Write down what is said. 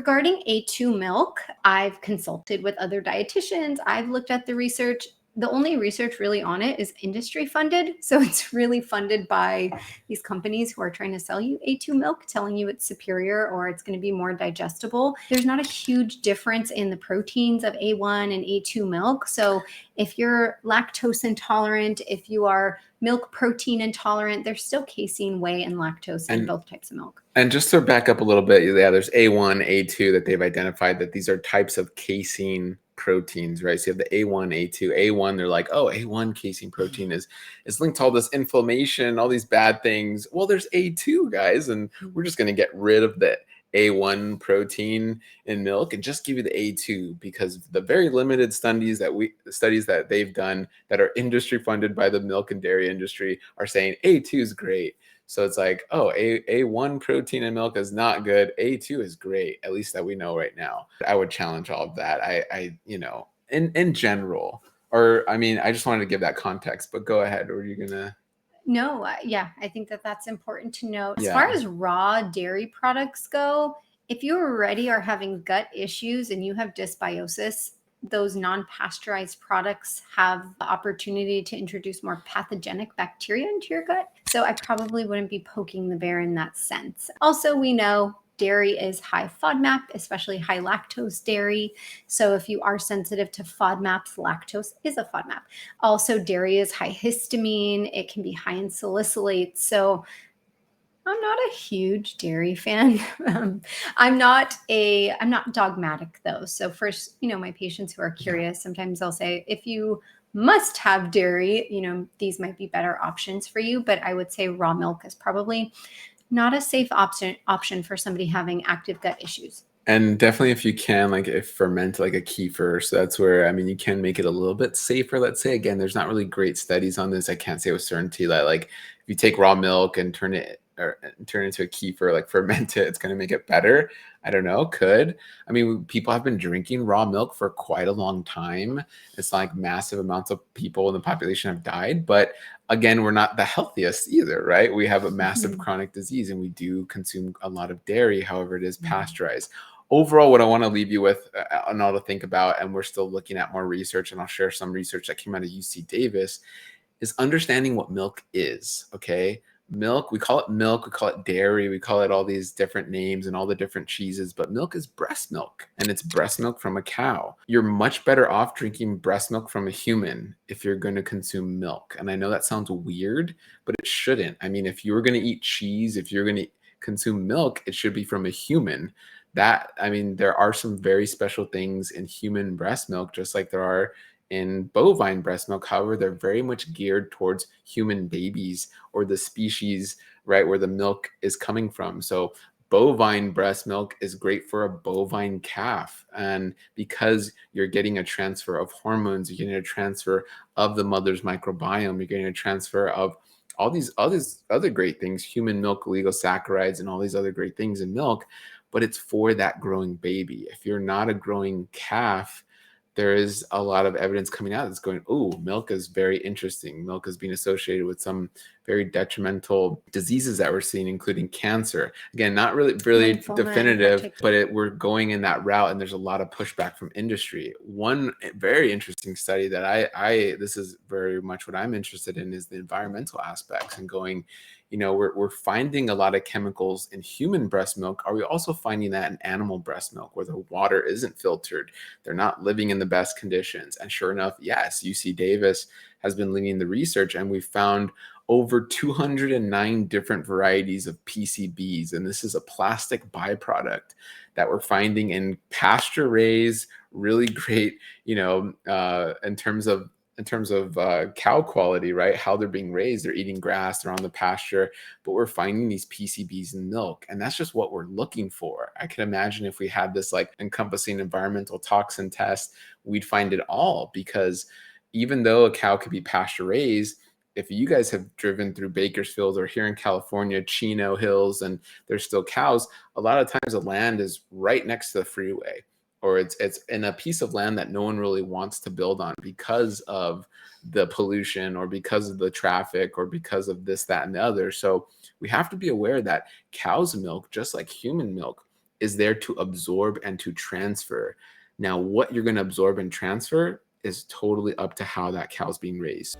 Regarding A2 milk, I've consulted with other dietitians. I've looked at the research. The only research really on it is industry funded. So it's really funded by these companies who are trying to sell you A2 milk, telling you it's superior or it's going to be more digestible. There's not a huge difference in the proteins of A1 and A2 milk. So if you're lactose intolerant, if you are milk protein intolerant, there's still casein, whey, and lactose in both types of milk. And just to back up a little bit, yeah, there's A1, A2 that they've identified that these are types of casein proteins, right? So you have the A1, A2. A1, they're like, oh, A1 casein protein is linked to all this inflammation, all these bad things. Well, there's A2, guys, and we're just going to get rid of the A1 protein in milk and just give you the A2 because the very limited studies that they've done that are industry funded by the milk and dairy industry are saying A2 is great. So it's like, oh, A1 protein in milk is not good. A2 is great, at least that we know right now. I would challenge all of that. I in general, or I mean, I just wanted to give that context, but go ahead. Or are you gonna? No, yeah, I think that that's important to note. As far as raw dairy products go, if you already are having gut issues and you have dysbiosis, those non-pasteurized products have the opportunity to introduce more pathogenic bacteria into your gut. So I probably wouldn't be poking the bear in that sense. Also, we know dairy is high FODMAP, especially high lactose dairy. So if you are sensitive to FODMAPs, lactose is a FODMAP. Also, dairy is high histamine. It can be high in salicylates. So I'm not a huge dairy fan. I'm not dogmatic though. So first, my patients who are curious, sometimes they'll say, if you must have dairy, these might be better options for you. But I would say raw milk is probably not a safe option for somebody having active gut issues. And definitely if you can, like if ferment like a kefir, so that's where, I mean, you can make it a little bit safer, let's say. Again, there's not really great studies on this. I can't say with certainty that like if you take raw milk and turn it into a kefir, like ferment it, it's going to make it better. I don't know, could. I mean, people have been drinking raw milk for quite a long time. It's not like massive amounts of people in the population have died, but again, we're not the healthiest either, right? We have a massive chronic disease and we do consume a lot of dairy, however it is pasteurized. Overall, what I want to leave you with and all to think about, and we're still looking at more research, and I'll share some research that came out of UC Davis, is understanding what milk is, okay? Milk, we call it dairy, we call it all these different names and all the different cheeses, but milk is breast milk, and it's breast milk from a cow. You're much better off drinking breast milk from a human if you're going to consume milk. And I know that sounds weird, but it shouldn't. I mean, if you're going to eat cheese, if you're going to consume milk, it should be from a human. There are some very special things in human breast milk, just like there are in bovine breast milk. However, they're very much geared towards human babies or the species, right, where the milk is coming from. So bovine breast milk is great for a bovine calf. And because you're getting a transfer of hormones, you're getting a transfer of the mother's microbiome, you're getting a transfer of all these other great things, human milk oligosaccharides and all these other great things in milk, but it's for that growing baby. If you're not a growing calf, there is a lot of evidence coming out that's going, oh, milk is very interesting. Milk is being associated with some very detrimental diseases that we're seeing, including cancer. Again, not really definitive, but we're going in that route, and there's a lot of pushback from industry. One very interesting study that this is very much what I'm interested in is the environmental aspects and going, we're finding a lot of chemicals in human breast milk. Are we also finding that in animal breast milk where the water isn't filtered? They're not living in the best conditions. And sure enough, yes, UC Davis has been leading the research, and we found over 209 different varieties of PCBs. And this is a plastic byproduct that we're finding in pasture raised, really great, in terms of cow quality, right? How they're being raised, they're eating grass, they're on the pasture, but we're finding these PCBs in milk. And that's just what we're looking for. I can imagine if we had this like encompassing environmental toxin test, we'd find it all, because even though a cow could be pasture raised, if you guys have driven through Bakersfield or here in California, Chino Hills, and there's still cows, a lot of times the land is right next to the freeway, or it's in a piece of land that no one really wants to build on because of the pollution or because of the traffic or because of this, that, and the other. So we have to be aware that cow's milk, just like human milk, is there to absorb and to transfer. Now, what you're going to absorb and transfer is totally up to how that cow's being raised.